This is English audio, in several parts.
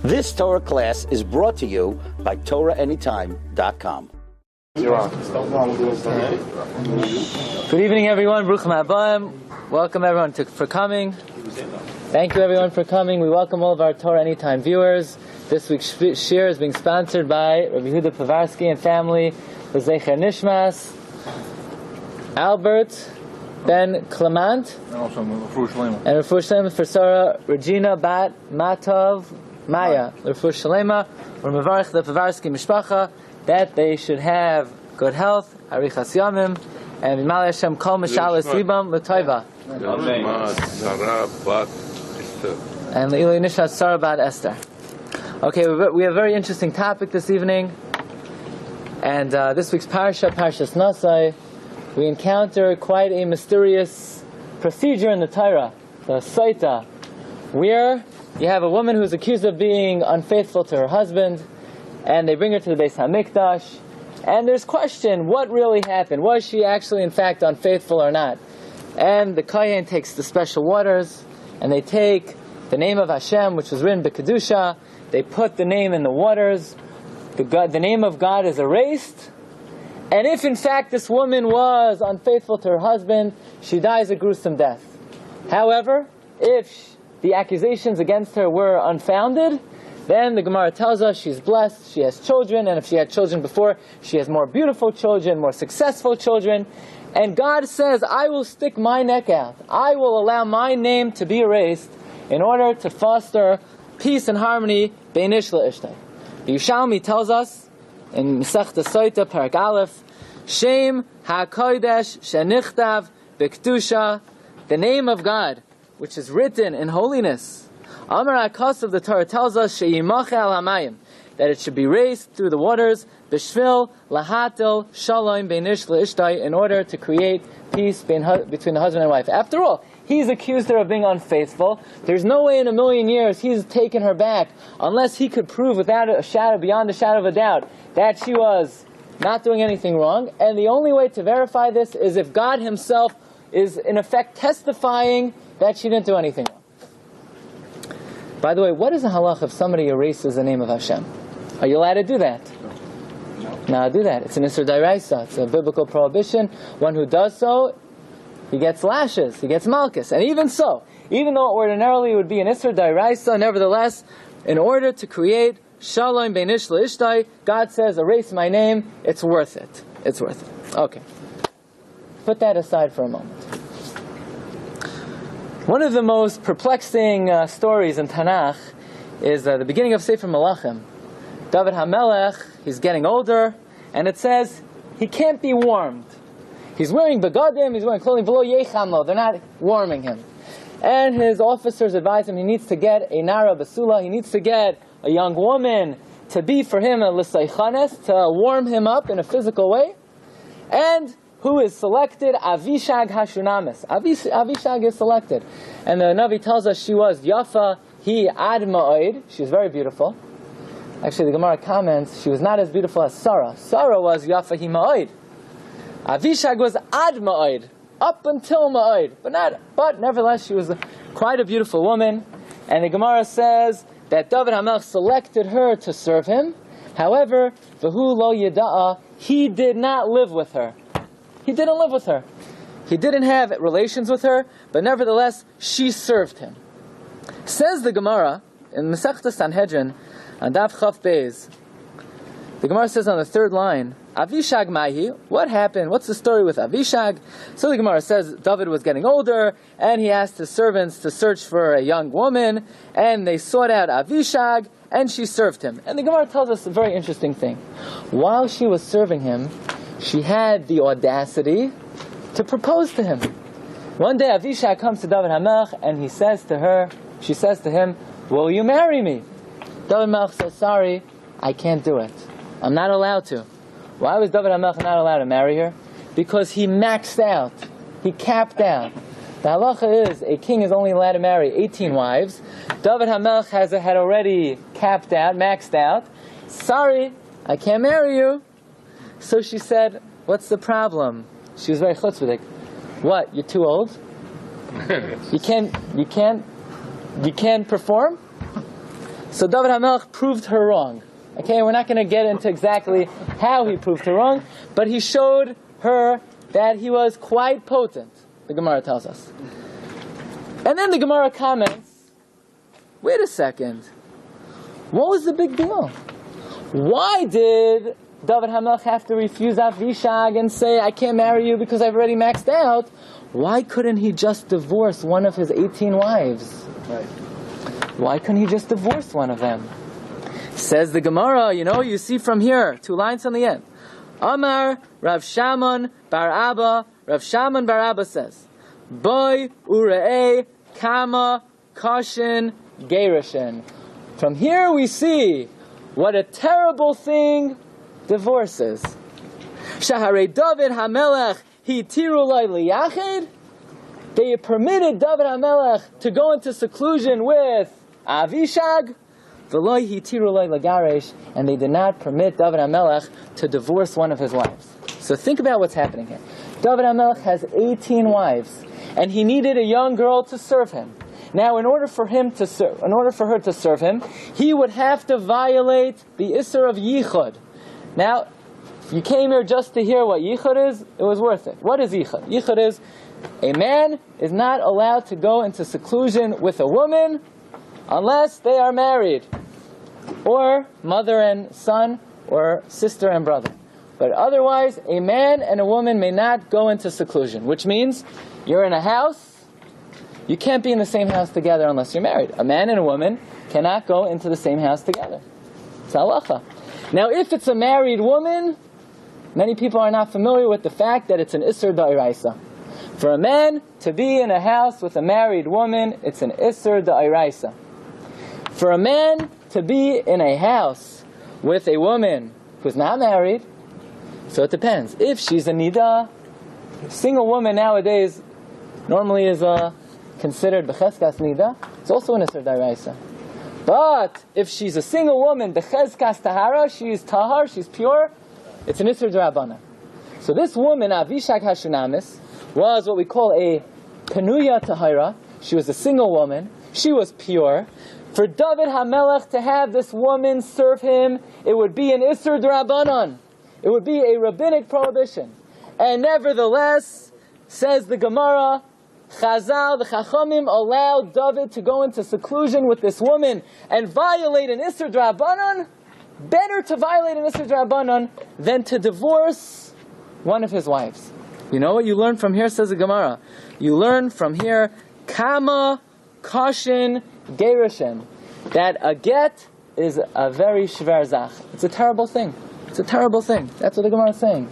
This Torah class is brought to you by TorahAnytime.com. Good evening, everyone. Bruchim Habayim. Welcome, everyone, for coming. Thank you, everyone, for coming. We welcome all of our Torah Anytime viewers. This week's Shiur is being sponsored by Rabbi Yehuda Povarsky and family, the Zecher Nishmas, Albert Ben Clement, and also Refuah Shlema for Sarah Regina Bat Matov Maya. Refuah Shlema, or Mevarich the Povarsky Mishpacha, that they should have good health, Arichas Yamim, and Mimal Hashem Kol Mishalas Libam L'Toiva. And Le'ilui Nishas Sarah Bat Esther. Okay, we have a very interesting topic this evening, and this week's Parshas Naso, we encounter quite a mysterious procedure in the Torah, the Sotah, where you have a woman who's accused of being unfaithful to her husband, and they bring her to the Beis HaMikdash, and there's question, what really happened? Was she actually in fact unfaithful or not? And the Kohen takes the special waters, and they take the name of Hashem, which was written B'Kedusha, they put the name in the waters, the name of God is erased, and if in fact this woman was unfaithful to her husband, she dies a gruesome death. However, if the accusations against her were unfounded, then the Gemara tells us she's blessed, she has children, and if she had children before, she has more beautiful children, more successful children. And God says, I will stick my neck out. I will allow my name to be erased in order to foster peace and harmony beinish le'ishtay. Yerushalmi tells us in Masechta Sotah, Parak Aleph, Shem HaKodesh Shenichtav B'Kedusha, the name of God, which is written in holiness. Amar HaKosav, the Torah tells us, She'yimacheh al hamayim, that it should be raised through the waters, B'shvil lahatil shalom beinish le'ishtay, in order to create peace between the husband and wife. After all, he's accused her of being unfaithful. There's no way in a million years he's taken her back unless he could prove without a shadow, beyond a shadow of a doubt, that she was not doing anything wrong. And the only way to verify this is if God himself is in effect testifying that she didn't do anything wrong. By the way, what is a halach if somebody erases the name of Hashem? Are you allowed to do that? No, do that. It's an Isur D'Oraisa. It's a biblical prohibition. One who does so, he gets lashes, he gets malchus. And even so, even though ordinarily it would be an Isur D'Oraisa, nevertheless, in order to create Shalom Beinish Le'ishtay, God says, erase my name, it's worth it. It's worth it. Okay. Put that aside for a moment. One of the most perplexing stories in Tanakh is the beginning of Sefer Melachim. David HaMelech, he's getting older, and it says he can't be warmed. He's wearing begadim, he's wearing clothing, v'lo yechamlo, they're not warming him. And his officers advise him he needs to get a nara basula, he needs to get a young woman to be for him a l'saychanes, to warm him up in a physical way. And who is selected? Avishag Hashunamis. Avishag is selected. And the Navi tells us she was Yafa, he Ad Ma'od. She was very beautiful. Actually, the Gemara comments, she was not as beautiful as Sarah. Sarah was Yafa, he Ma'od. Avishag was Ad Ma'od, up until Ma'od. But nevertheless, she was quite a beautiful woman. And the Gemara says that David HaMelech selected her to serve him. However, V'hu lo yada'a, he did not live with her. He didn't live with her. He didn't have relations with her, but nevertheless, she served him. Says the Gemara, in Masechta Sanhedrin, on Daf Chaf Beis, the Gemara says on the third line, Avishag Mahi, what happened? What's the story with Avishag? So the Gemara says David was getting older, and he asked his servants to search for a young woman, and they sought out Avishag, and she served him. And the Gemara tells us a very interesting thing. While she was serving him, she had the audacity to propose to him. One day Avishag comes to David HaMelech and she says to him, will you marry me? David HaMelech says, sorry, I can't do it. I'm not allowed to. Why was David HaMelech not allowed to marry her? Because he maxed out. He capped out. The halacha is a king is only allowed to marry 18 wives. David HaMelech had already capped out, maxed out. Sorry, I can't marry you. So she said, what's the problem? She was very chutzpahdik. What, you're too old? You can't perform? So David HaMelech proved her wrong. Okay, we're not going to get into exactly how he proved her wrong, but he showed her that he was quite potent, the Gemara tells us. And then the Gemara comments, wait a second, what was the big deal? Why did David HaMelech have to refuse Avishag and say, I can't marry you because I've already maxed out? Why couldn't he just divorce one of his 18 wives? Right. Why couldn't he just divorce one of them? Says the Gemara, you see from here, 2 lines on the end. Amar Rav Shaman Bar Abba. Rav Shaman Bar Abba says, Boy Urei Kamakashi and Garrison. From here we see what a terrible thing divorce is. Shaharei David HaMelech hitiru lo liyachid. They permitted David HaMelech to go into seclusion with Avishag. V'lo hitiru lo lagaresh, and they did not permit David HaMelech to divorce one of his wives. So think about what's happening here. David HaMelech has 18 wives, and he needed a young girl to serve him. Now, in order for her to serve him, he would have to violate the Isser of Yichud. Now, you came here just to hear what Yichud is, it was worth it. What is Yichud? Yichud is, a man is not allowed to go into seclusion with a woman unless they are married, or mother and son, or sister and brother. But otherwise, a man and a woman may not go into seclusion, which means you're in a house, you can't be in the same house together unless you're married. A man and a woman cannot go into the same house together. It's halacha. Now, if it's a married woman, many people are not familiar with the fact that it's an Isser Da'iraisa. For a man to be in a house with a married woman, it's an Isser Da'iraisa. For a man to be in a house with a woman who's not married, so it depends. If she's a Nida, single woman nowadays normally is considered Becheskas Nida, it's also an Isser Da'iraisa. But if she's a single woman, Becheskas Tahara, she's Tahar, she's pure, it's an Isser D'Rabbanan. So this woman, Avishag Hashunamis, was what we call a Penuya Tahira. She was a single woman. She was pure. For David HaMelech to have this woman serve him, it would be an Isser D'Rabbanan. It would be a rabbinic prohibition. And nevertheless, says the Gemara, Chazal, the Chachamim allowed David to go into seclusion with this woman and violate an Isser D'Rabbanan. Better to violate an Isser D'Rabbanan than to divorce one of his wives. You know what you learn from here, says the Gemara? You learn from here, Kamakashi and Garrison, that a get is a very shver zach. It's a terrible thing. It's a terrible thing. That's what the Gemara is saying.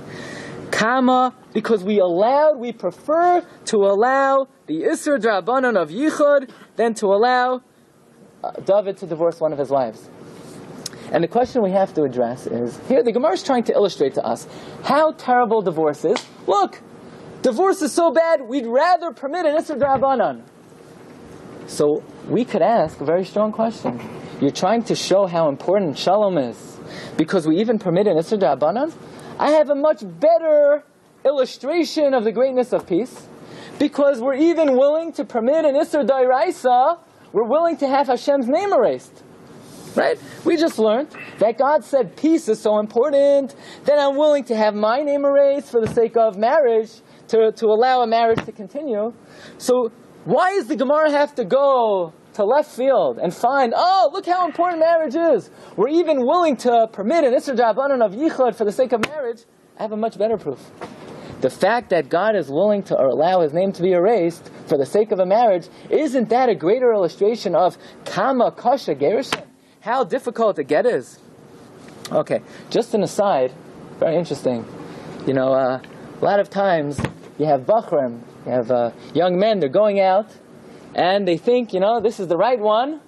Kama, because we prefer to allow the Isser D'Rabbanan of Yichud than to allow David to divorce one of his wives. And the question we have to address is, here the Gemara is trying to illustrate to us how terrible divorce is. Look, divorce is so bad, we'd rather permit an Isser D'Rabbanan. So we could ask a very strong question. You're trying to show how important Shalom is because we even permit an Isser D'Rabbanan? I have a much better illustration of the greatness of peace, because we're even willing to permit an Isser D'Oraisa. We're willing to have Hashem's name erased. Right? We just learned that God said peace is so important that I'm willing to have my name erased for the sake of marriage, to allow a marriage to continue. So why does the Gemara have to go to left field and find, oh, look how important marriage is. We're even willing to permit an Isser D'Rabbanan of Yichud for the sake of marriage. I have a much better proof. The fact that God is willing to allow His name to be erased for the sake of a marriage, isn't that a greater illustration of Kamakashi and Garrison? How difficult a get is. Okay, just an aside, very interesting. You know, a lot of times you have Bachrim, you have young men, they're going out, and they think, you know, this is the right one,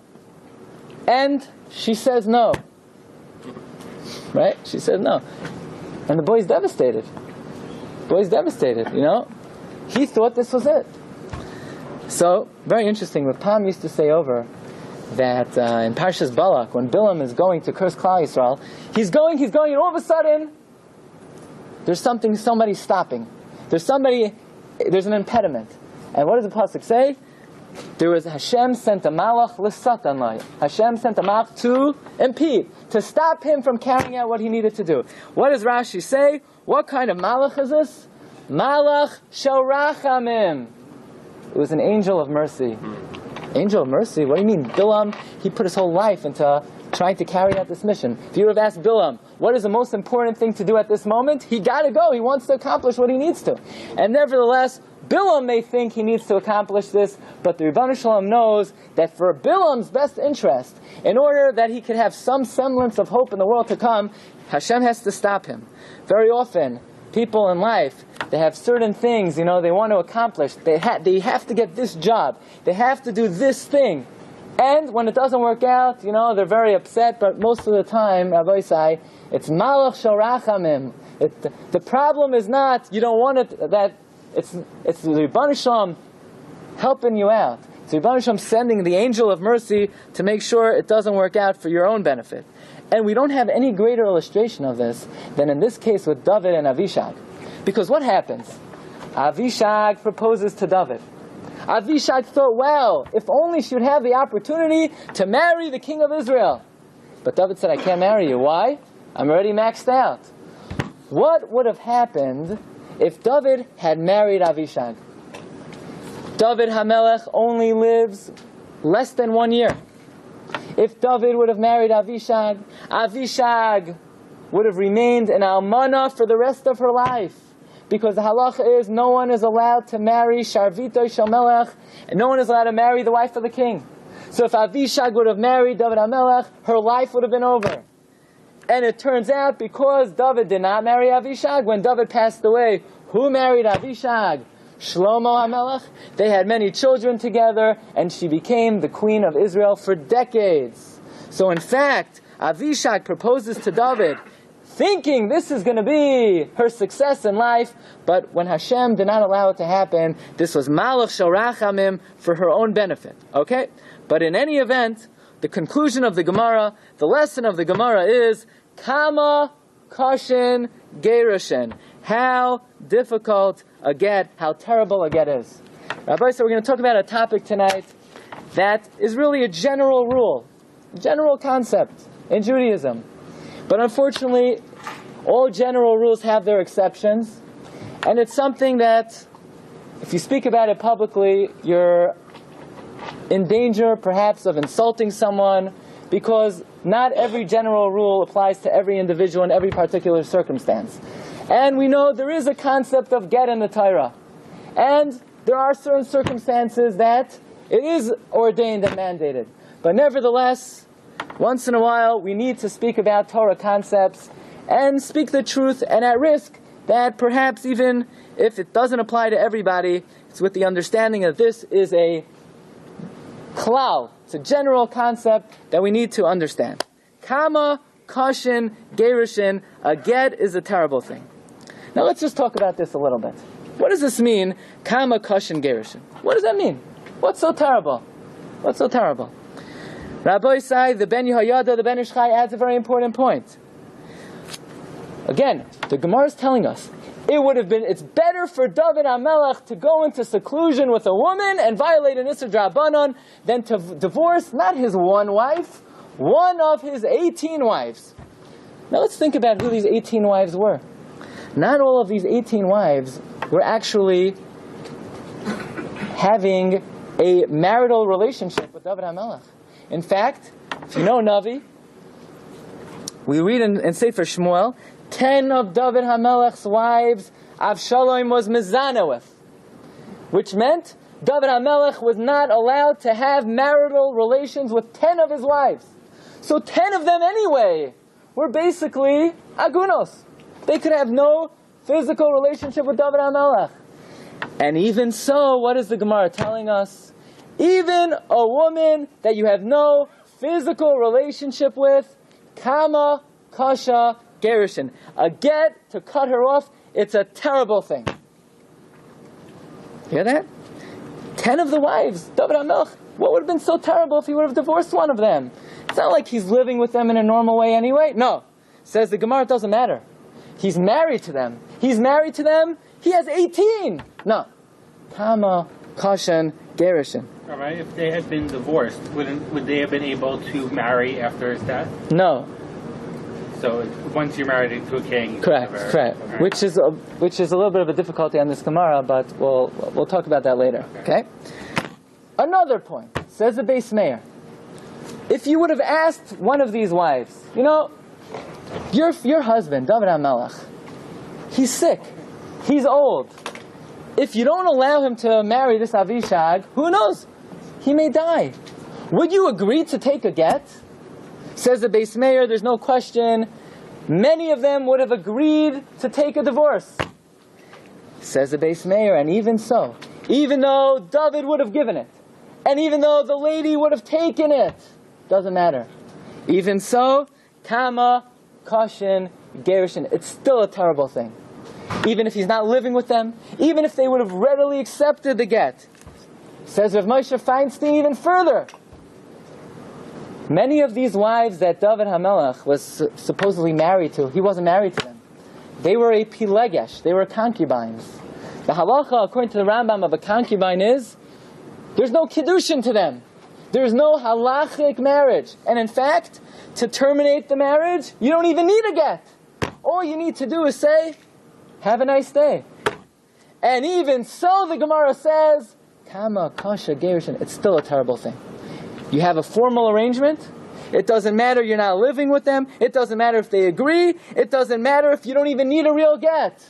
and she says no. Right? She says no. And the boy's devastated. You know? He thought this was it. So, very interesting. Rapam used to say over that in Parshas Balak, when Bilam is going to curse Klal Yisrael, he's going, and all of a sudden, there's somebody stopping. There's an impediment. And what does the pasuk say? There was Hashem sent a malach l'satan. Hashem sent a malach to impede, to stop him from carrying out what he needed to do. What does Rashi say? What kind of malach is this? Malach shel rachamim. It was an angel of mercy. Angel of mercy? What do you mean? Bilam, he put his whole life into trying to carry out this mission. If you would have asked Bilam, what is the most important thing to do at this moment? He got to go. He wants to accomplish what he needs to. And nevertheless, Bilam may think he needs to accomplish this, but the Ribono Shel Olam knows that for Bilam's best interest, in order that he could have some semblance of hope in the world to come, Hashem has to stop him. Very often, people in life, they have certain things, they want to accomplish. They have to get this job. They have to do this thing. And when it doesn't work out, they're very upset, but most of the time, Rabbi say, it's malach shel rachamim. The problem is not, you don't want it, that it's the Ribono Shel Olam helping you out. It's the Ribono Shel Olam sending the angel of mercy to make sure it doesn't work out for your own benefit. And we don't have any greater illustration of this than in this case with David and Avishag. Because what happens? Avishag proposes to David. Avishag thought, wow, if only she would have the opportunity to marry the king of Israel. But David said, I can't marry you. Why? I'm already maxed out. What would have happened if David had married Avishag? David HaMelech only lives less than 1 year. If David would have married Avishag, Avishag would have remained an almana for the rest of her life. Because the halacha is no one is allowed to marry Sharvito Shel Melech, and no one is allowed to marry the wife of the king. So if Avishag would have married David HaMelech, her life would have been over. And it turns out, because David did not marry Avishag, when David passed away, who married Avishag? Shlomo HaMelech. They had many children together, and she became the queen of Israel for decades. So in fact, Avishag proposes to David, thinking this is going to be her success in life, but when Hashem did not allow it to happen, this was malach shel rachamim for her own benefit. Okay? But in any event, the conclusion of the Gemara, the lesson of the Gemara is Kamakashi and Garrison. How difficult a get, how terrible a get is. Rabbi, so we're going to talk about a topic tonight that is really a general rule, a general concept in Judaism. But unfortunately, all general rules have their exceptions, and it's something that, if you speak about it publicly, you're in danger perhaps of insulting someone, because not every general rule applies to every individual in every particular circumstance. And we know there is a concept of get in the Torah. And there are certain circumstances that it is ordained and mandated. But nevertheless, once in a while, we need to speak about Torah concepts and speak the truth, and at risk that perhaps even if it doesn't apply to everybody, it's with the understanding that this is a klal, it's a general concept that we need to understand. Kamakashi and Garrison, a get is a terrible thing. Now let's just talk about this a little bit. What does this mean, Kamakashi and Garrison? What does that mean? What's so terrible? What's so terrible? Rabbi Sai, the Ben Yehoyada, the Ben Ishchai adds a very important point. Again, the Gemara is telling us it's better for David HaMelech to go into seclusion with a woman and violate an Issur D'Rabbanan than to divorce not his one wife, one of his 18 wives. Now let's think about who these 18 wives were. Not all of these 18 wives were actually having a marital relationship with David HaMelech. In fact, if you know Navi, we read in Sefer Shmuel, 10 of David HaMelech's wives, Avshalom was mezana with. Which meant David HaMelech was not allowed to have marital relations with 10 of his wives. So 10 of them anyway were basically agunos. They could have no physical relationship with David HaMelech. And even so, what is the Gemara telling us? Even a woman that you have no physical relationship with, Kamakashi Garrison, a get to cut her off, it's a terrible thing. Hear that? 10 of the wives, David HaMelech, what would have been so terrible if he would have divorced one of them? It's not like he's living with them in a normal way anyway. No. Says the Gemara, it doesn't matter. He's married to them. He's married to them. He has 18. No. Kamakashi and Garrison. Alright, if they had been divorced, would they have been able to marry after his death? No. So once you're married to a king, correct. Right. Which is a little bit of a difficulty on this Gemara, but we'll talk about that later. Okay. Another point says the Beis Meir. If you would have asked one of these wives, your husband David HaMelech, he's sick, he's old. If you don't allow him to marry this Avishag, who knows? He may die. Would you agree to take a get? Says the Beis Meir, there's no question. Many of them would have agreed to take a divorce. Says the Beis Meir, and even so, even though David would have given it, and even though the lady would have taken it, doesn't matter. Even so, Kamakashi and Garrison, it's still a terrible thing. Even if he's not living with them, even if they would have readily accepted the get. Says Rav Moshe Feinstein even further. Many of these wives that David HaMelech was supposedly married to, he wasn't married to them. They were a pilegesh, they were concubines. The halacha, according to the Rambam, of a concubine is, there's no kiddushin to them. There's no halachic marriage. And in fact, to terminate the marriage, you don't even need a get. All you need to do is say, have a nice day. And even so, the Gemara says, Kamakashi Garrison, it's still a terrible thing. You have a formal arrangement. It doesn't matter you're not living with them. It doesn't matter if they agree. It doesn't matter if you don't even need a real get.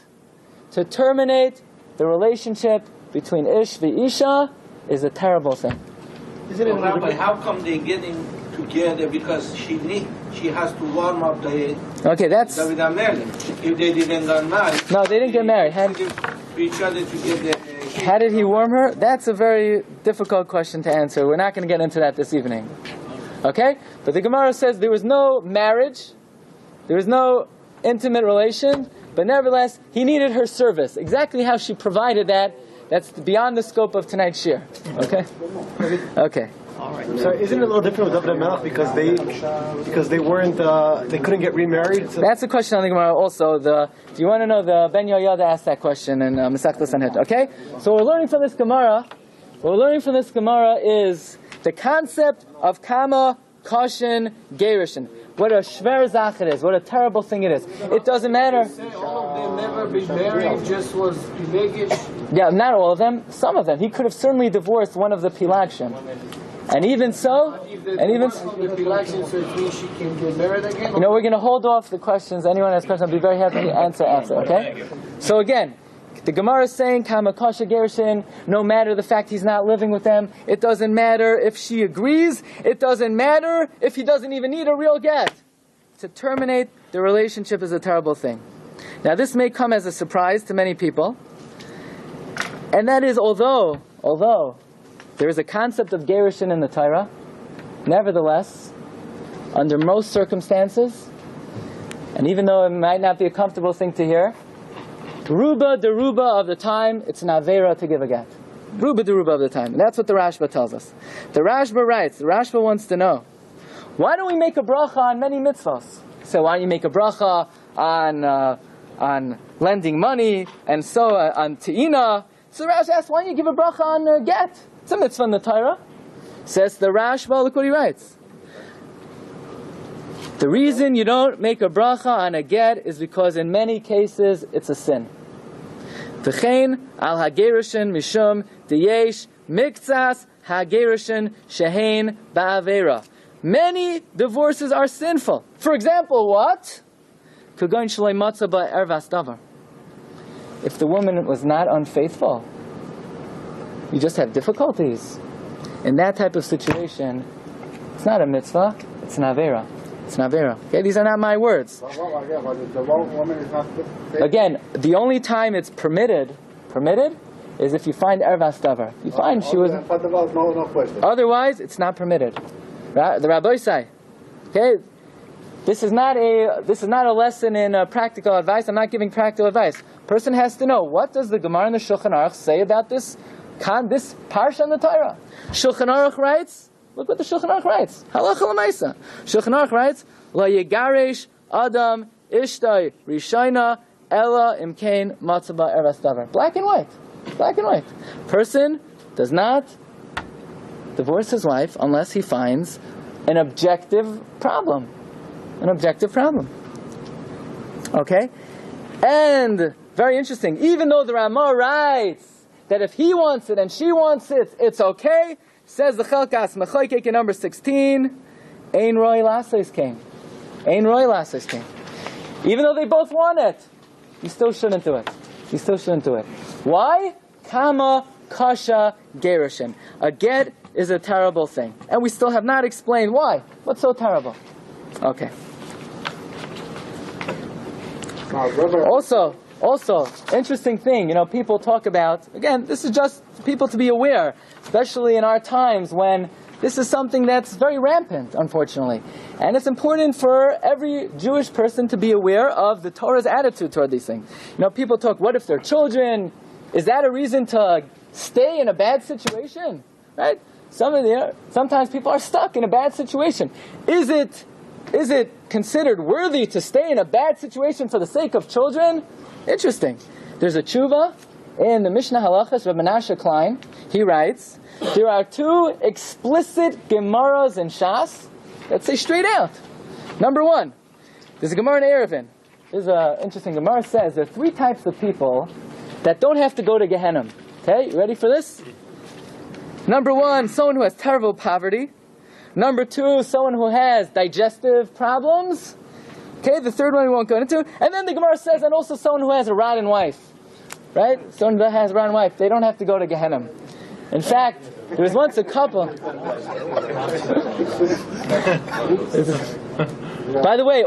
To terminate the relationship between Ishvaisha is a terrible thing. Isn't it, Rabbi, how come they're getting together? Because she has to warm up the okay, that's David HaMelech. If they didn't get married. No, they didn't get married. Each other to get how did he warm her? That's a very difficult question to answer. We're not going to get into that this evening. Okay? But the Gemara says there was no marriage, there was no intimate relation, but nevertheless, he needed her service. Exactly how she provided that, that's beyond the scope of tonight's shiur. Okay? Okay. So isn't it a little different with David HaMelech because they weren't they couldn't get remarried? So that's a question on the Gemara also. Do you want to know the Ben Yoyada asked that question in Masechtas Unheard? Okay, so what we're learning from this Gemara is the concept of Kamakashi and Garrison. What a shver zach it is. What a terrible thing it is. It doesn't matter. All of them never been married. Just was pilegish. Yeah, not all of them. Some of them. He could have certainly divorced one of the pilagshim. And even so, so it means she can get married again? we're going to hold off the questions. Anyone has questions, I'll be very happy to answer, okay? So again, the Gemara is saying, Kamakashi Garrison, no matter the fact he's not living with them, it doesn't matter if she agrees, it doesn't matter if he doesn't even need a real get. To terminate the relationship is a terrible thing. Now this may come as a surprise to many people, and that is although there is a concept of Garrison in the Torah, nevertheless, under most circumstances, and even though it might not be a comfortable thing to hear, Ruba deruba of the time, it's an avera to give a get. Ruba deruba of the time. And that's what the Rashba tells us. The Rashba wants to know, why don't we make a bracha on many mitzvahs? So why don't you make a bracha on lending money, and so on te'ina? So the Rashba asks, why don't you give a bracha on get? It's a mitzvah in the Torah. Says the Rashba, look what he writes. The reason you don't make a bracha on a get is because in many cases it's a sin. V'chein al hagerushin mishum deyesh miktsas hagerushin shehein ba'avera. Many divorces are sinful. For example, what? Kugon shalei matzah ba'ervas davar. If the woman was not unfaithful, you just have difficulties. In that type of situation, it's not a mitzvah, it's an avera. It's an avera. Okay, these are not my words. Again, the only time it's permitted is if you find ervas davar. You find she was. Otherwise, it's not permitted. The Rabbi say, okay, this is not a lesson in practical advice. I'm not giving practical advice. Person has to know, what does the Gemara and the Shulchan Aruch say about this parsha in the Torah? Shulchan Aruch writes. Look what the Shulchan Aruch writes. Halacha l'maisa. Shulchan Aruch writes, La yegaresh Adam ishtay rishayna ela imkain matzah ba'ervas davar. Black and white. Black and white. Person does not divorce his wife unless he finds an objective problem. An objective problem. Okay? And, very interesting, even though the Ramah writes that if he wants it and she wants it, it's okay, says the Chelkas Mechoykek in number 16, Ein Roi Lases came. Ein Roi Lases came. Even though they both want it, you still shouldn't do it. You still shouldn't do it. Why? Kamakash and Garrison. A get is a terrible thing. And we still have not explained why. What's so terrible? Okay. Also, interesting thing, people talk about, again, this is just for people to be aware, especially in our times when this is something that's very rampant, unfortunately. And it's important for every Jewish person to be aware of the Torah's attitude toward these things. People talk, what if they're children? Is that a reason to stay in a bad situation? Right? Sometimes people are stuck in a bad situation. Is it considered worthy to stay in a bad situation for the sake of children? Interesting. There's a tshuva in the Mishnah Halachas, Rabbi Menashe Klein. He writes, there are two explicit Gemaras in Shas that say straight out. Number one, there's a Gemara in Erevin. There's an interesting Gemara says there are three types of people that don't have to go to Gehenna. Okay, you ready for this? Number one, someone who has terrible poverty. Number two, someone who has digestive problems. Okay, the third one we won't go into. And then the Gemara says, and also someone who has a rotten wife. Right? Someone that has a rotten wife, they don't have to go to Gehenna. In fact, there was once a couple. By the way,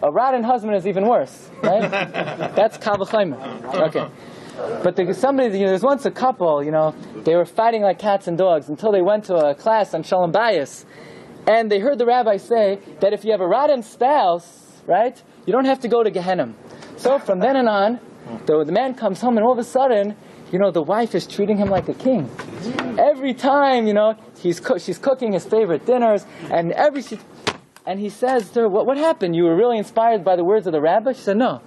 a rotten husband is even worse. Right? That's Kamakaah. Okay. But there was once a couple, they were fighting like cats and dogs until they went to a class on Shalom Bayis. And they heard the rabbi say that if you have a rotten spouse, right, you don't have to go to Gehenna. So from then on, the man comes home and all of a sudden, the wife is treating him like a king. Every time, she's cooking his favorite dinners, and he says to her, what happened? You were really inspired by the words of the rabbi? She said, no.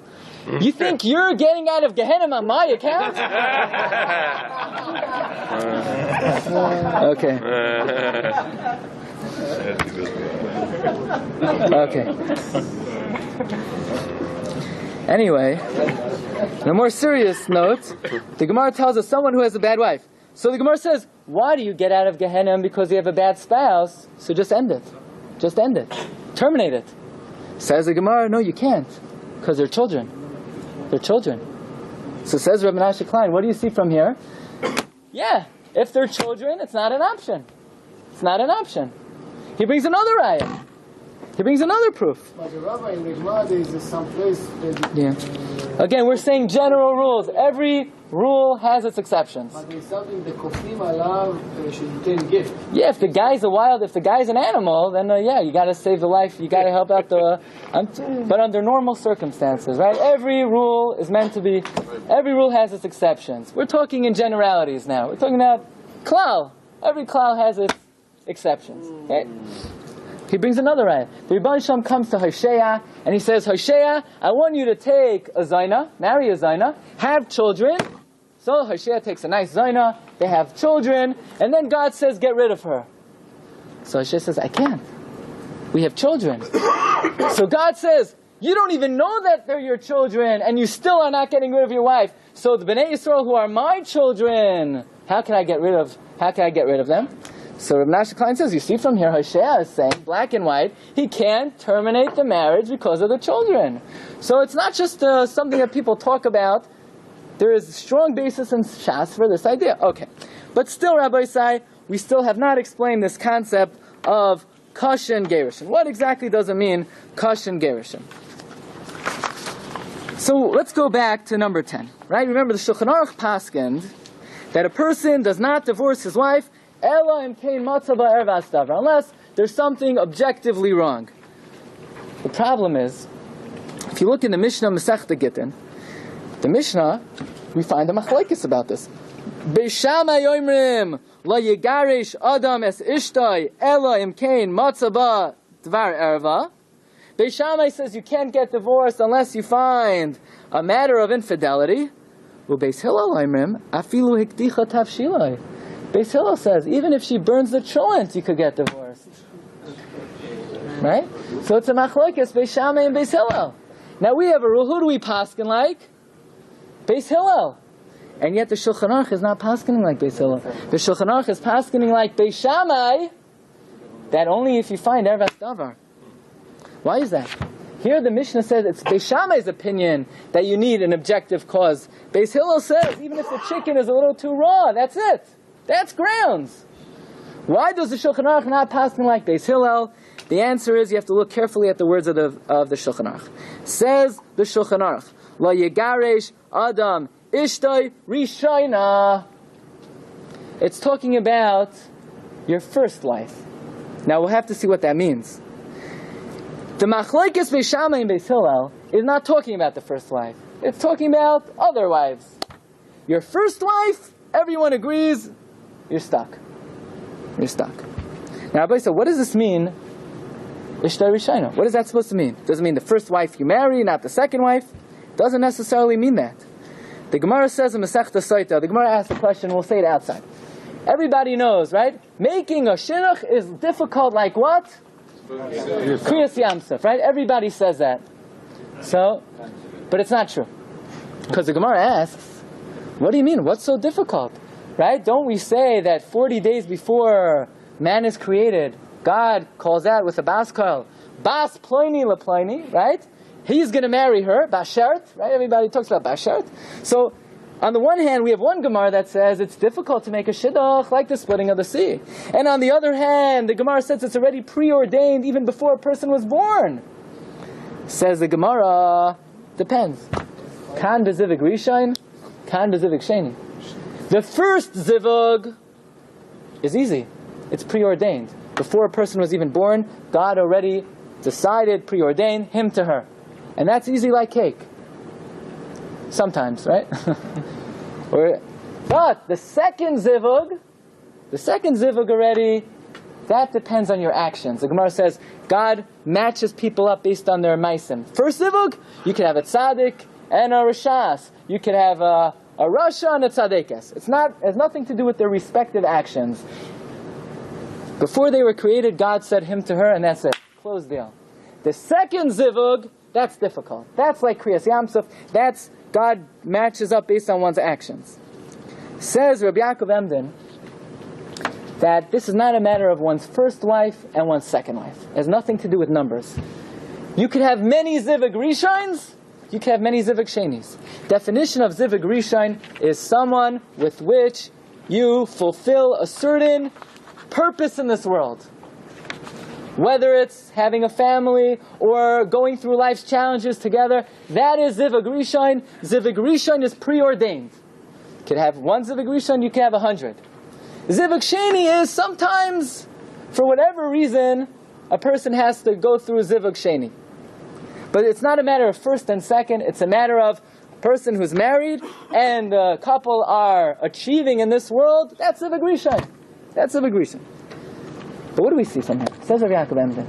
You think you're getting out of Gehenna on my account? Okay. Anyway, on a more serious note, the Gemara tells us someone who has a bad wife. So the Gemara says, why do you get out of Gehenna? Because you have a bad spouse. So just end it. Just end it. Terminate it. Says the Gemara, no, you can't. Because they're children. They're children. So says Rabbi Menashe Klein, what do you see from here? Yeah, if they're children, it's not an option. It's not an option. He brings another ayah. He brings another proof. But the rabbi in the Gemara, there is some place that... Yeah. Again, we're saying general rules. Every rule has its exceptions. But there's something the kofim alav shenitin gift. Yeah, if the guy's if the guy's an animal, then you got to save the life. You got to help out but under normal circumstances, right? Every rule has its exceptions. We're talking in generalities now. We're talking about klal. Every klal has its exceptions. Okay? He brings another ayah. The Rebbe Shalom comes to Hoshea and he says, Hoshea, I want you to take a zayna, marry a zayna, have children. So Hoshea takes a nice zayna, they have children, and then God says, get rid of her. So Hoshea says, I can't. We have children. So God says, you don't even know that they're your children, and you still are not getting rid of your wife. So the Bnei Yisrael who are my children, how can I get rid of them? So Rabbi Menashe Klein says, you see from here, Hoshea is saying, black and white, he can't terminate the marriage because of the children. So it's not just something that people talk about. There is a strong basis in Shas for this idea. Okay. But still, Rabbi Isai, we still have not explained this concept of Kash and Garrison. What exactly does it mean, Kash and Garrison? So let's go back to number 10. Right? Remember, the Shulchan Aruch paskind that a person does not divorce his wife unless there's something objectively wrong. The problem is, if you look in the Mishnah Masechta Gittin, the Mishnah, we find a machlokes about this. Beishamai yoimrim la yigarish adam es ishtay ela imkein matzaba dvar erva. Beishamai says you can't get divorced unless you find a matter of infidelity. Ubeis Hillel yoimrim afilu hikdicha tavshilai. Beis Hillel says, even if she burns the truant, you could get divorced. Right? So it's a machlokes, Beis Shammai and Beis Hillel. Now we have a rule, who do we paskin like? Beis Hillel. And yet the Shulchan Aruch is not paskening like Beis Hillel. The Shulchan Aruch is paskening like Beis Shammai, that only if you find Ervas Davar. Why is that? Here the Mishnah says it's Beis Shammai's opinion that you need an objective cause. Beis Hillel says even if the chicken is a little too raw, that's it. That's grounds. Why does the Shulchan Aruch not pasken like Beis Hillel? The answer is you have to look carefully at the words of the Shulchan Aruch. Says the Shulchan Aruch, Lo yegaresh Adam Ishtoi Rishayna. It's talking about your first wife. Now we'll have to see what that means. The machlokes Beis Shammai and Beis Hillel is not talking about the first wife. It's talking about other wives. Your first wife, everyone agrees, you're stuck. You're stuck. Now Rabbi said, what does this mean? Ishtoi Rishayna. What is that supposed to mean? Does it mean the first wife you marry, not the second wife? Doesn't necessarily mean that. The Gemara says in Masechta Sotah, the Gemara asks the question, we'll say it outside. Everybody knows, right? Making a shidduch is difficult like what? Kriyas Yamsuf, right? Everybody says that. So, but it's not true. Because the Gemara asks, what do you mean? What's so difficult? Right? Don't we say that 40 days before man is created, God calls out with a baskal, Bas Ploini La Ploini, right? He's going to marry her, Bashert, right? Everybody talks about Bashert. So, on the one hand, we have one Gemara that says it's difficult to make a shidduch like the splitting of the sea. And on the other hand, the Gemara says it's already preordained even before a person was born. Says the Gemara, depends. Kan bezivig rishain, kan bezivig sheni. The first zivug is easy. It's preordained. Before a person was even born, God already decided, preordained him to her. And that's easy like cake. Sometimes, right? But the second zivug already, that depends on your actions. The Gemara says God matches people up based on their maisim. First zivug, you could have a tzaddik and a rashas. You could have a rasha and a tzaddikes. It has nothing to do with their respective actions. Before they were created, God said him to her, and that's it. Close deal. The second zivug, that's difficult. That's like Kriyas Yamsuf. That's God matches up based on one's actions. Says Rabbi Yaakov Emden that this is not a matter of one's first wife and one's second wife. It has nothing to do with numbers. You could have many zivug rishons, you could have many zivug shenis. Definition of zivug rishon is someone with which you fulfill a certain purpose in this world. Whether it's having a family or going through life's challenges together, that is Zivug Rishon. Zivug Rishon is preordained. You could have one Zivug Rishon, you can have 100. Zivug Sheni is sometimes, for whatever reason, a person has to go through Zivug Sheni. But it's not a matter of first and second, it's a matter of a person who's married and the couple are achieving in this world, that's Zivug Rishon. That's Zivug Rishon. But what do we see from here? Says Rabbi Yaakov Emden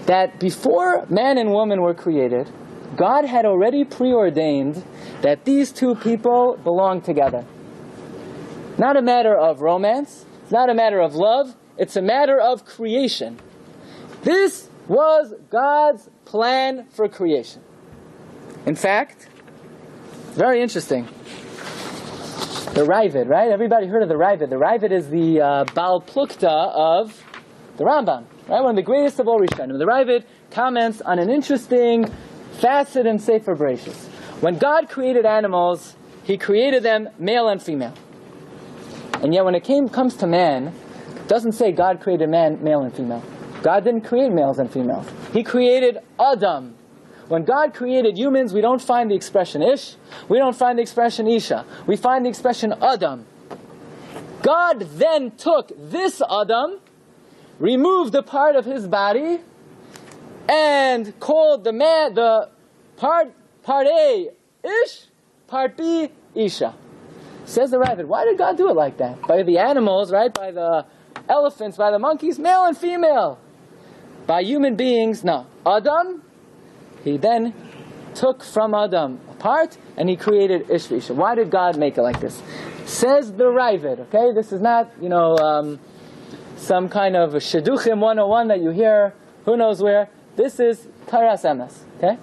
that before man and woman were created, God had already preordained that these two people belong together. Not a matter of romance, it's not a matter of love, it's a matter of creation. This was God's plan for creation. In fact, very interesting. The Rivet, right? Everybody heard of the Rivet. The Rivet is the Baal Plukta of the Rambam, right? One of the greatest of all Rishonim. The Rivet comments on an interesting facet in Sefer Bereshis. When God created animals, He created them male and female. And yet when it comes to man, it doesn't say God created man, male and female. God didn't create males and females. He created Adam. When God created humans, we don't find the expression Ish. We don't find the expression Isha. We find the expression Adam. God then took this Adam, removed the part of his body, and called the part A, Ish, part B, Isha. Says the Rivet, why did God do it like that? By the animals, right? By the elephants, by the monkeys, male and female. By human beings, no. Adam, he then took from Adam a part, and he created Ishvaisha. Why did God make it like this? Says the Rivet. Okay, this is not some kind of Shidduchim 101 that you hear who knows where. This is Taras Emes. Okay,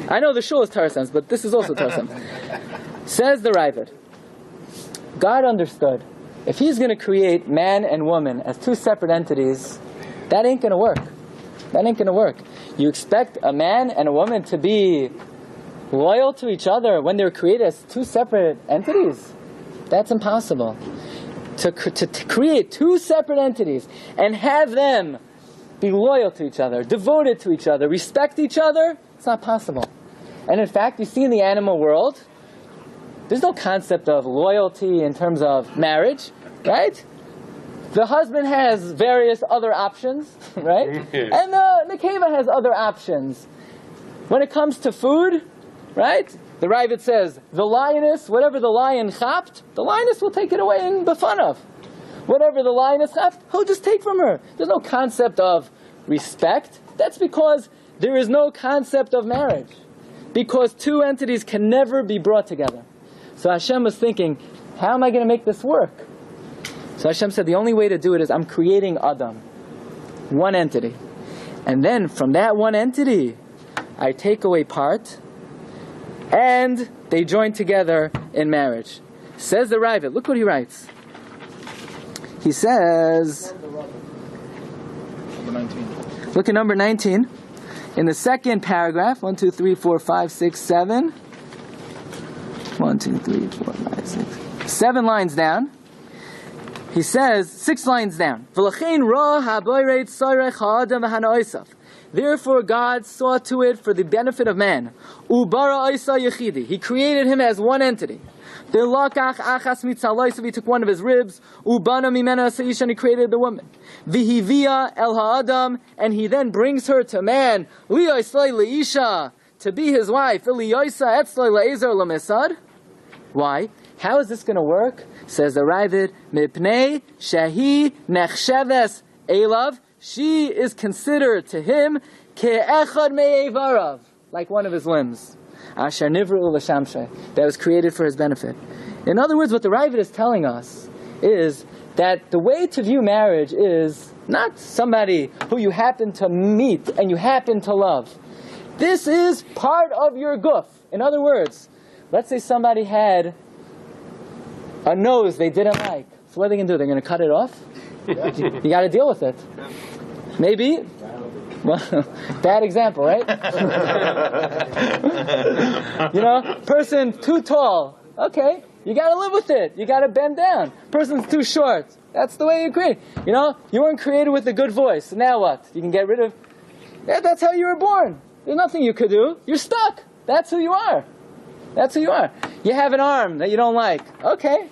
I know the shul is Taras Emes, but this is also Taras Emes. Says the Rivet. God understood, if He's going to create man and woman as two separate entities, that ain't going to work. That ain't going to work. You expect a man and a woman to be loyal to each other when they're created as two separate entities? That's impossible. To create two separate entities and have them be loyal to each other, devoted to each other, respect each other, it's not possible. And in fact, you see in the animal world, there's no concept of loyalty in terms of marriage, right? The husband has various other options, right? And the nekeva has other options. When it comes to food, right? The Rivet says, the lioness, whatever the lion chapped, the lioness will take it away and be fun of. Whatever the lioness chapped, he'll just take from her. There's no concept of respect. That's because there is no concept of marriage. Because two entities can never be brought together. So Hashem was thinking, how am I going to make this work? So Hashem said, the only way to do it is I'm creating Adam. One entity. And then from that one entity, I take away part, and they join together in marriage. Says the Rivet. Look what he writes. He says, look at number 19. In the second paragraph, 1, 2, 3, 4, 5, 6, 7. 1, 2, 3, 4, 5, 6. 7 lines down. He says, 6 lines down. Therefore God saw to it for the benefit of man. He created him as one entity. He took one of his ribs. And he created the woman. And he then brings her to man. To be his wife. Why? How is this going to work? Says the Rivet, Mipnei Shahi Nechsheves Elav. She is considered to him Ke'echad Me'evarav, like one of his limbs. Asher Nivru L'Shamshay, that was created for his benefit. In other words, what the Rivet is telling us is that the way to view marriage is not somebody who you happen to meet and you happen to love. This is part of your guf. In other words, let's say somebody had a nose they didn't like. So what are they going to do? They're going to cut it off? You got to deal with it. Maybe. Well, bad example, right? Person too tall. Okay, you got to live with it. You got to bend down. Person's too short. That's the way you create. You weren't created with a good voice. So now what? You can get rid of... Yeah, that's how you were born. There's nothing you could do. You're stuck. That's who you are. That's who you are. You have an arm that you don't like. Okay.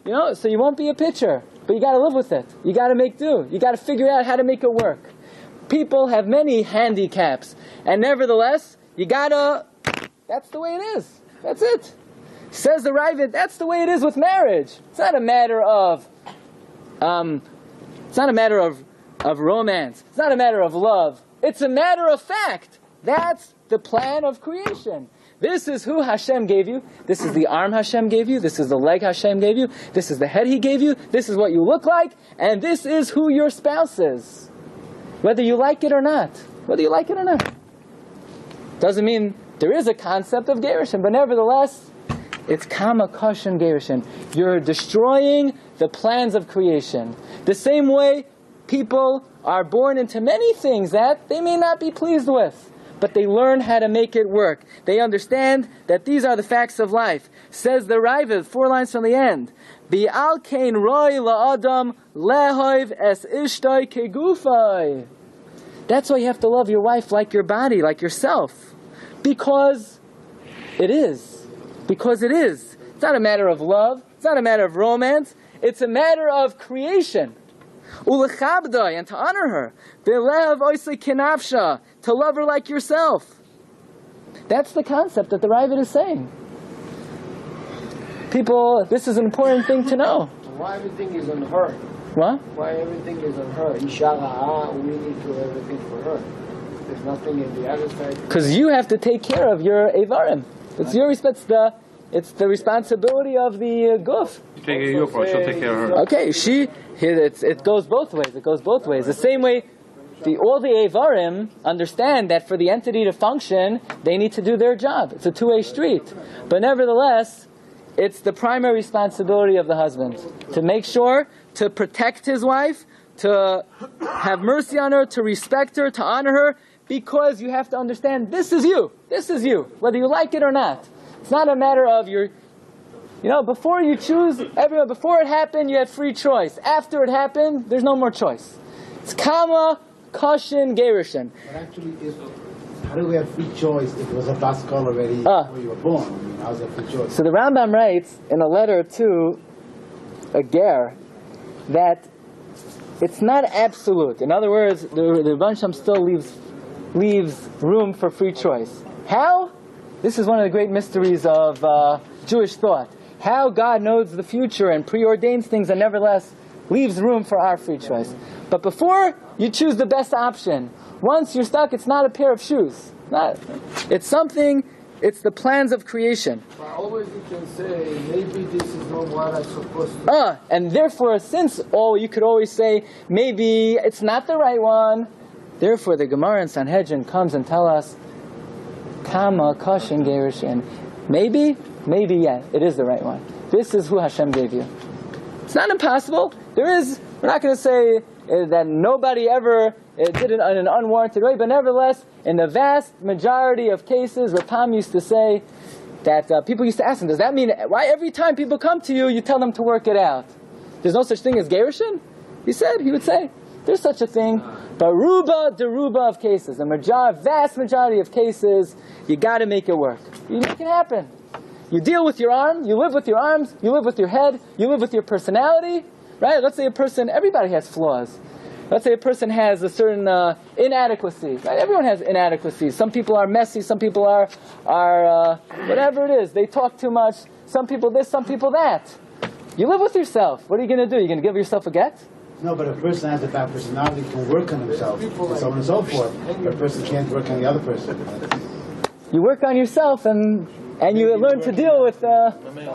So you won't be a pitcher. But you got to live with it. You got to make do. You got to figure out how to make it work. People have many handicaps. And nevertheless, you got to... That's the way it is. That's it. Says the Rivet, that's the way it is with marriage. It's not a matter of... it's not a matter of romance. It's not a matter of love. It's a matter of fact. That's the plan of creation. This is who Hashem gave you. This is the arm Hashem gave you. This is the leg Hashem gave you. This is the head He gave you. This is what you look like. And this is who your spouse is. Whether you like it or not. Whether you like it or not. Doesn't mean there is a concept of Gerishon, but nevertheless, it's Kamakash and Garrison. You're destroying the plans of creation. The same way people are born into many things that they may not be pleased with, but they learn how to make it work. They understand that these are the facts of life. Says the Rivet, 4 lines from the end. Bi'al kein roi la'adam lehoiv es ishtoi kegufai. That's why you have to love your wife like your body, like yourself. Because it is. Because it is. It's not a matter of love. It's not a matter of romance. It's a matter of creation. Ulechabdai, and to honor her. Belev oisei kinafsha, to love her like yourself. That's the concept that the Rivet is saying. People, this is an important thing to know. Why everything is on her? What? Why everything is on her? Isha, we need to do everything for her. There's nothing in the other side. Because you have to take care of your Evarim. It's your responsibility. It's the responsibility of the guf. Take care of your part, she'll take care of her. Okay, it goes both ways. It goes both ways. The same way, all the Avarim understand that for the entity to function, they need to do their job. It's a two-way street. But nevertheless, it's the primary responsibility of the husband to make sure to protect his wife, to have mercy on her, to respect her, to honor her, because you have to understand this is you. This is you, whether you like it or not. It's not a matter of before you choose, before it happened, you had free choice. After it happened, there's no more choice. It's Kamakashi and Garrison. But actually, how do we have free choice if it was a Baskal already before you were born? I mean, how's that free choice? So the Rambam writes in a letter to a ger that it's not absolute. In other words, the Bansham still leaves room for free choice. How? This is one of the great mysteries of Jewish thought. How God knows the future and preordains things and nevertheless leaves room for our free choice. But before you choose the best option, once you're stuck, it's not a pair of shoes. It's the plans of creation. But always you can say, maybe this is not what I'm supposed to. And therefore, you could always say, maybe it's not the right one. Therefore, the Gemara in Sanhedrin comes and tells us, Kamakashi and Garrison. Maybe, yeah, it is the right one. This is who Hashem gave you. It's not impossible. We're not going to say that nobody ever did it in an unwarranted way, but nevertheless, in the vast majority of cases, Rapam used to say that people used to ask him, does that mean why every time people come to you, you tell them to work it out? There's no such thing as Garrison? He would say, there's such a thing. But deruba of cases, vast majority of cases, you got to make it work. You make it happen. You deal with your arm, you live with your arms, you live with your head, you live with your personality, right? Let's say everybody has flaws. Let's say a person has a certain inadequacy, right? Everyone has inadequacies. Some people are messy, some people are whatever it is. They talk too much. Some people this, some people that. You live with yourself. What are you going to do? You're going to give yourself a get? No, but a person has a bad personality can work on himself, and so on and so forth. But a person can't work on the other person. You work on yourself and you learn to deal with.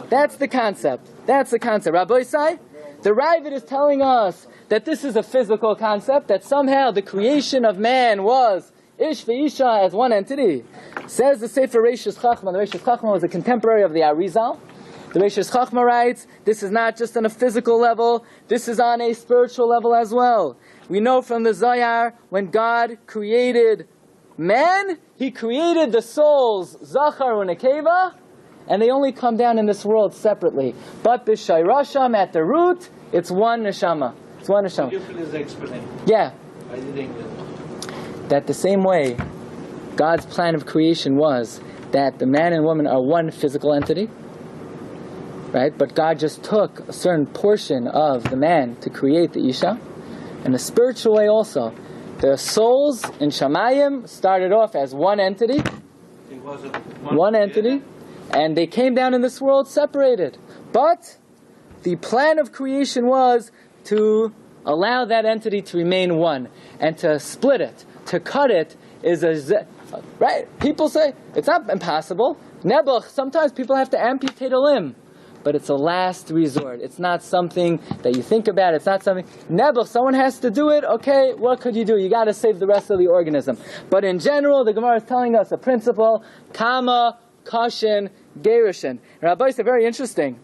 That's the concept. Rabbi Sai, the Rivet is telling us that this is a physical concept, that somehow the creation of man was Ishvaisha as one entity. Says the Sefer Reishis Chachma. The Reishis Chachma was a contemporary of the Arizal. The Reishis Chachma writes, this is not just on a physical level, this is on a spiritual level as well. We know from the Zohar, when God created man, He created the souls, Zachar and Nekeva, and they only come down in this world separately. But B'Shayrasham, at the root, it's one neshama. It's one neshama. Yeah. That the same way, God's plan of creation was that the man and woman are one physical entity, right? But God just took a certain portion of the man to create the Isha. In a spiritual way also, the souls in Shamayim started off as one entity. One entity. And they came down in this world separated. But the plan of creation was to allow that entity to remain one. And to split it, to cut it, is right? People say, it's not impossible. Nebuch, sometimes people have to amputate a limb. But it's a last resort. It's not something that you think about. It's not something... Nebuch, someone has to do it. Okay, what could you do? You got to save the rest of the organism. But in general, the Gemara is telling us a principle, Kamakashi and Garrison. Rabbi is very interesting.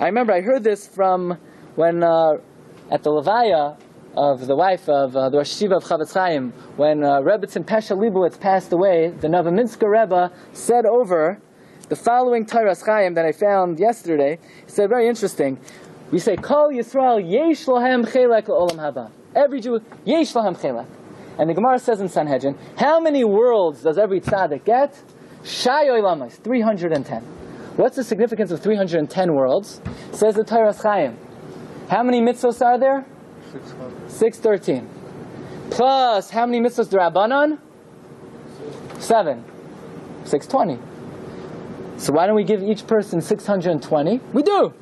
I remember I heard this from when, at the Levaya of the wife of the Rosh Yeshiva of Chavetz Chaim, when Rebbetzin Pesha Leibowitz passed away, the Novominsker Rebbe said over the following Teiras Chaim that I found yesterday. He said, very interesting. We say, Kol Yisrael yesh lohem chelek le'olam haba. Every Jew, yesh lohem chelek. And the Gemara says in Sanhedrin, how many worlds does every tzaddik get? Shai oilamos, 310. What's the significance of 310 worlds? Says the Teiras Chaim. How many mitzvos are there? 613. Plus, how many mitzvos d'Rabbanan? 7. 620. So why don't we give each person 620? We do!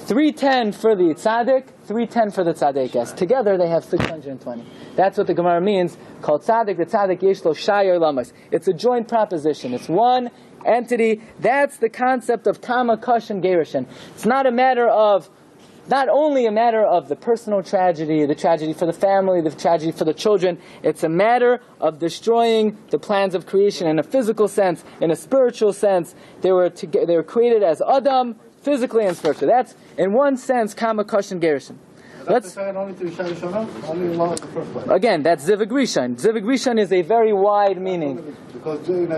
310 for the tzaddik, 310 for the tzaddikes. Together they have 620. That's what the Gemara means, called tzaddik, the tzaddik yesh lo shai oilamos. It's a joint proposition. It's one entity. That's the concept of Kamakash and Garrison. It's not only a matter of the personal tragedy, the tragedy for the family, the tragedy for the children. It's a matter of destroying the plans of creation in a physical sense, in a spiritual sense. They were created as Adam, physically and spiritually. That's, in one sense, Kamakash and Garrison. Again, that's Zivug Rishon. Zivug Rishon is a very wide meaning.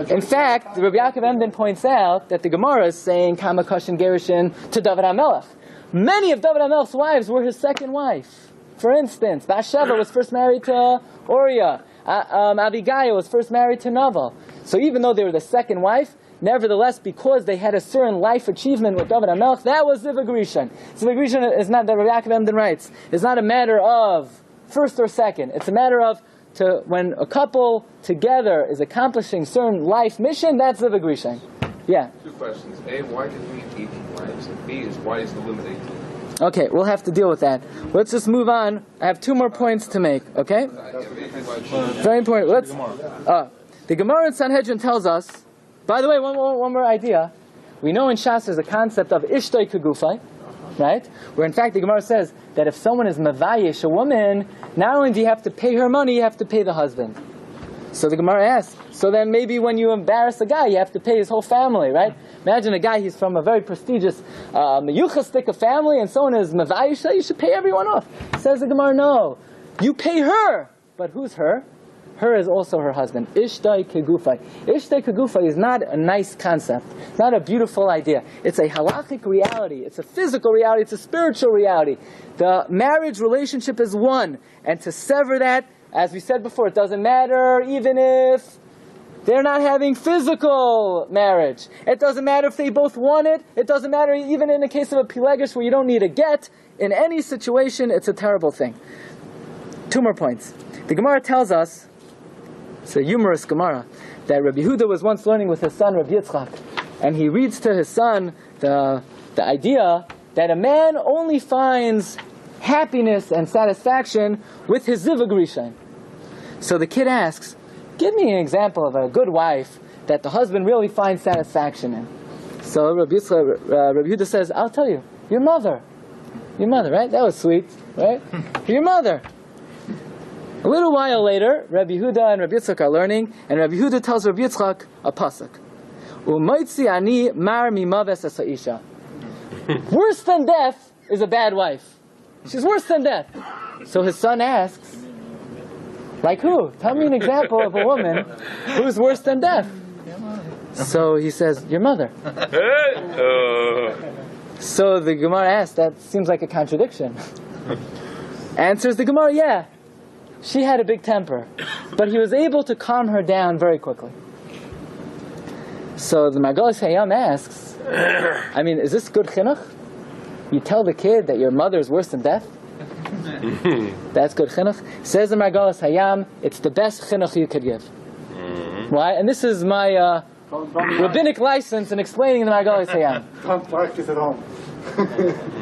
In fact, Rabbi Yaakov Emden points out that the Gemara is saying Kamakash and Garrison to David HaMelech. Many of David HaMelech's wives were his second wife. For instance, Bathsheba was first married to Uriah. Abigail was first married to Naval. So even though they were the second wife, nevertheless, because they had a certain life achievement with David HaMelech, that was Zivug Rishon. Zivug Rishon is not, that Rabbi Yaakov Emden writes, it's not a matter of first or second. It's a matter of when a couple together is accomplishing certain life mission, that's Zivug Rishon. Yeah? Two questions. A, why did we need 18 wives? And B is, why is the limit 18? Okay, we'll have to deal with that. Let's just move on. I have two more points to make, okay? Very important. The Gemara in Sanhedrin tells us, by the way, one more idea. We know in Shas there's a concept of ishtoi kegufai, right? Where in fact the Gemara says that if someone is mavayish, a woman, not only do you have to pay her money, you have to pay the husband. So the Gemara asks, so then maybe when you embarrass a guy, you have to pay his whole family, right? Imagine a guy, he's from a very prestigious meyuchastik family, and someone is mavayisha, you should pay everyone off. Says the Gemara, no. You pay her. But who's her? Her is also her husband. Ishtoi kegufai. Ishtoi kegufai is not a nice concept. It's not a beautiful idea. It's a halachic reality. It's a physical reality. It's a spiritual reality. The marriage relationship is one. And to sever that, as we said before, it doesn't matter even if they're not having physical marriage. It doesn't matter if they both want it. It doesn't matter even in the case of a pilegish where you don't need a get. In any situation, it's a terrible thing. Two more points. The Gemara tells us, it's a humorous Gemara, that Rabbi Yehuda was once learning with his son, Rabbi Yitzchak, and he reads to his son the idea that a man only finds happiness and satisfaction with his Zivug Rishon. So the kid asks, give me an example of a good wife that the husband really finds satisfaction in. So Rabbi Yehuda says, I'll tell you, your mother. Your mother, right? That was sweet, right? Your mother. A little while later, Rabbi Yehuda and Rabbi Yitzchak are learning, and Rabbi Yehuda tells Rabbi Yitzchak a pasuk. U'moitzi ani mar mimaves es ha'isha. Worse than death is a bad wife. She's worse than death. So his son asks, like who? Tell me an example of a woman who's worse than death. So he says, your mother. So the Gemara asks, that seems like a contradiction. Answers the Gemara, yeah. She had a big temper, but he was able to calm her down very quickly. So the Margalis Hayam asks, I mean, is this good chinuch? You tell the kid that your mother is worse than death? That's good chinuch. Says the Margalis Hayam, it's the best chinuch you could give. Why? And this is my rabbinic license in explaining the Margalis Hayam. Don't practice at home.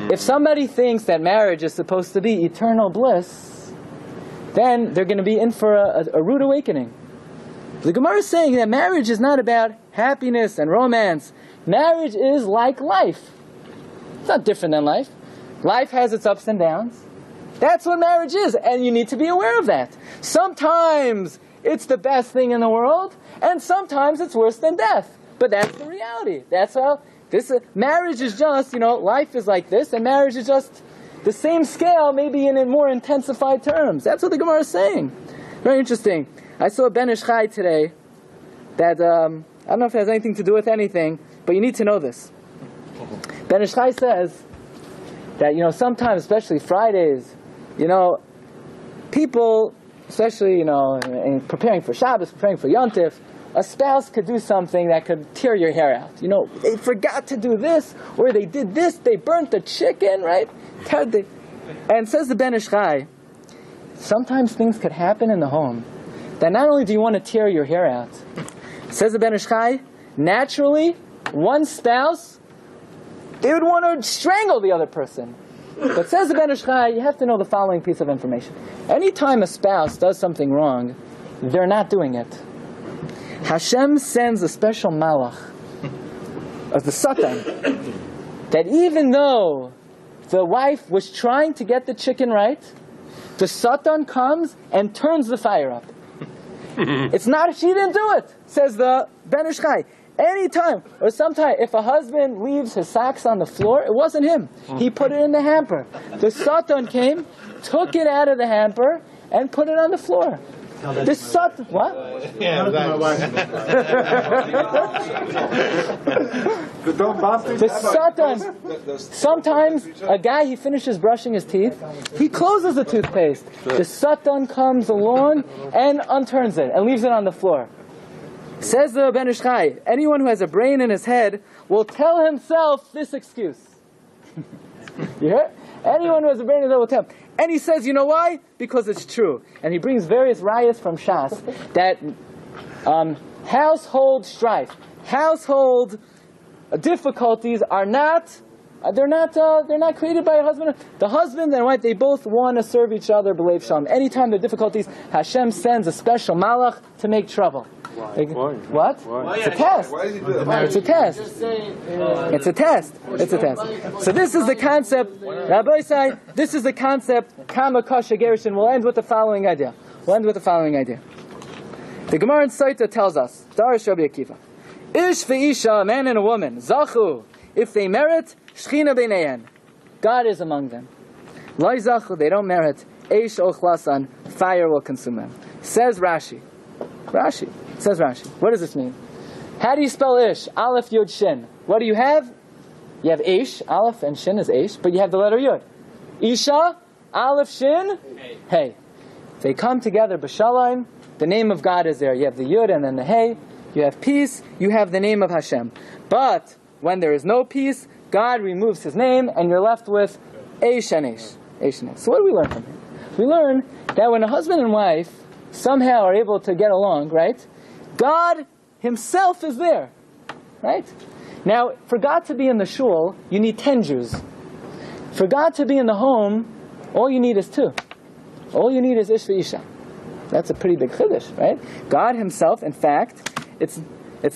If somebody thinks that marriage is supposed to be eternal bliss, then they're going to be in for a rude awakening. The Gemara is saying that marriage is not about happiness and romance. Marriage is like life. It's not different than life. Life has its ups and downs. That's what marriage is, and you need to be aware of that. Sometimes it's the best thing in the world, and sometimes it's worse than death. But that's the reality. That's how marriage is just, life is like this, and marriage is just the same scale, maybe in more intensified terms. That's what the Gemara is saying. Very interesting. I saw Ben Ish Chai today that, I don't know if it has anything to do with anything, but you need to know this. Ben Ish Chai says that, sometimes, especially Fridays, people, especially, in preparing for Shabbos, preparing for Yontif, a spouse could do something that could tear your hair out. They forgot to do this, or they did this, they burnt the chicken, right? And says the Ben Ish Chai, sometimes things could happen in the home that not only do you want to tear your hair out, says the Ben Ish Chai, naturally, one spouse, they would want to strangle the other person. But says the Ben Ish Chai, you have to know the following piece of information. Anytime a spouse does something wrong, they're not doing it. Hashem sends a special malach of the Sotah, that even though the wife was trying to get the chicken right, the Sotah comes and turns the fire up. It's not, she didn't do it, says the Ben Ish Chai. Anytime, or sometime, if a husband leaves his socks on the floor, it wasn't him. He put it in the hamper. The Sotah came, took it out of the hamper, and put it on the floor. The Sotah, what? The Sotah, sometimes a guy, he finishes brushing his teeth, he closes the toothpaste. The Sotah comes along and unturns it and leaves it on the floor. Says the Ben Ish Chai, anyone who has a brain in his head will tell himself this excuse. You hear? Anyone who has a brain in his head will tell him. And he says, you know why? Because it's true. And he brings various rayas from Shas that household strife, household difficulties are not. They're not created by a husband. The husband and wife, they both want to serve each other. B'leiv shalom. Anytime there are difficulties, Hashem sends a special malach to make trouble. What? It's a test. It's a test. It's a test. It's a test. So this is the concept. Rabbi say this is the concept. Kamakash and Garrison. We'll end with the following idea. The Gemara in Sotah tells us, Darish Rabbi Akiva, Ishvaisha, a man and a woman, Zachu, if they merit, Shechina b'neihen, God is among them. Lo zachu, they don't merit, Eish ochlasan, fire will consume them. Says Rashi. What does this mean? How do you spell Ish? Aleph, Yud, Shin. What do you have? You have Ish, Aleph, and Shin is Ish, but you have the letter Yud. Isha, Aleph, Shin, Hey. They come together, B'shalom, the name of God is there. You have the Yud and then the Hey. You have peace, you have the name of Hashem. But when there is no peace, God removes His name, and you're left with Eish and Eish. So what do we learn from here? We learn that when a husband and wife somehow are able to get along, right? God Himself is there, right? Now, for God to be in the shul, you need 10 Jews. For God to be in the home, all you need is 2. All you need is Ishvaisha. That's a pretty big chiddush, right? God Himself, in fact, it's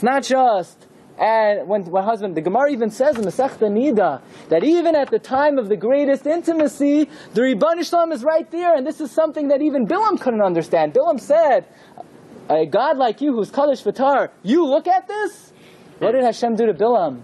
not just when husband. The Gemara even says in the Masechta Nida that even at the time of the greatest intimacy, the Ribbon Shalom is right there, and this is something that even Bilam couldn't understand. Bilam said, "A God like you, who's Kadosh V'tar, you look at this." What did Hashem do to Bilam?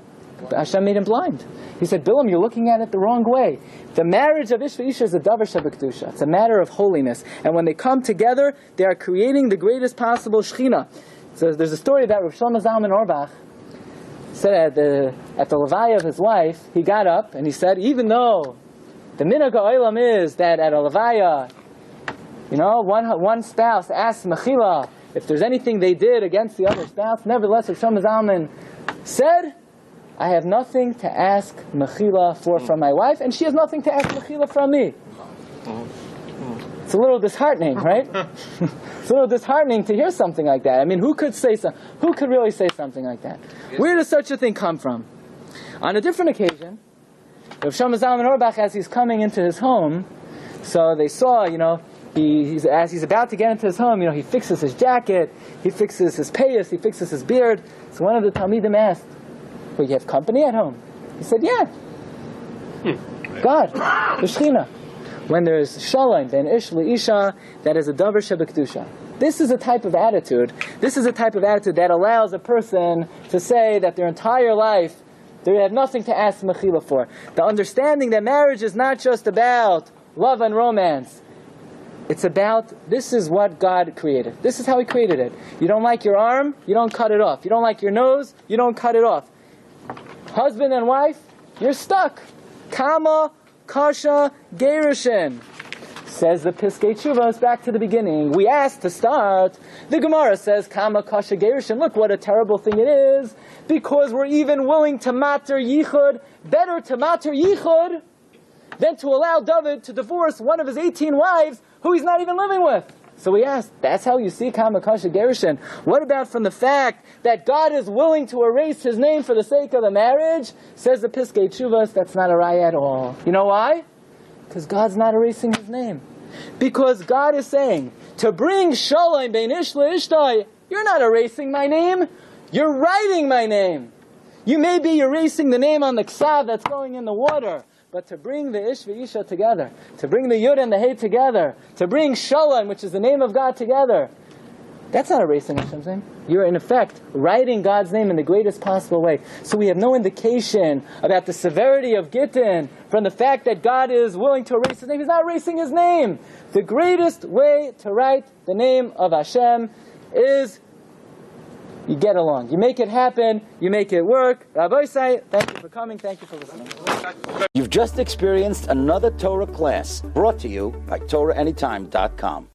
Hashem made him blind. He said, "Bilam, you're looking at it the wrong way. The marriage of Ishvaisha is a davar shebekdusha. It's a matter of holiness, and when they come together, they are creating the greatest possible shechina." So there's a story about Rav Shlomo Zalman Auerbach said at the levaya of his wife, he got up and he said, even though the minhag ha'olam is that at a levaya, one spouse asks mechila if there's anything they did against the other spouse, nevertheless Rav Shlomo Zalman said, I have nothing to ask mechila for from my wife, and she has nothing to ask mechila from me. It's a little disheartening, right? It's a little disheartening to hear something like that. I mean, who could really say something like that? Where does such a thing come from? On a different occasion, Rav Shlomo Zalman Auerbach, as he's coming into his home, so they saw, as he's about to get into his home, he fixes his jacket, he fixes his payas, he fixes his beard. So one of the Talmidim asked, well, you have company at home? He said, yeah. God, the Shechina. When there is shalom ben ish leisha, that is a davar shebekdusha. This is a type of attitude. This is a type of attitude that allows a person to say that their entire life they have nothing to ask mechila for. The understanding that marriage is not just about love and romance. It's about, this is what God created. This is how He created it. You don't like your arm, you don't cut it off. You don't like your nose, you don't cut it off. Husband and wife, you're stuck. Kamakash and Garrison. Says the Piskei Teshuvos, back to the beginning. We asked to start. The Gemara says, Kamakash and Garrison. Look what a terrible thing it is. Because we're even willing to matter yichud. Better to matter yichud than to allow David to divorce one of his 18 wives who he's not even living with. So we asked, that's how you see Kamakash and Garrison. What about from the fact that God is willing to erase His name for the sake of the marriage? Says the Piskei Teshuvos, that's not a raya at all. You know why? Because God's not erasing His name. Because God is saying, to bring shalom bein ish leishtai, you're not erasing my name, you're writing my name. You may be erasing the name on the ksav that's going in the water, but to bring the Ishvaisha together, to bring the Youre and the Hey together, to bring Shalom, which is the name of God, together, that's not erasing Hashem's name. You're in effect writing God's name in the greatest possible way. So we have no indication about the severity of Gittin from the fact that God is willing to erase His name. He's not erasing His name. The greatest way to write the name of Hashem is you get along. You make it happen. You make it work. Rabbi, thank you for coming. Thank you for listening. You've just experienced another Torah class brought to you by TorahAnytime.com.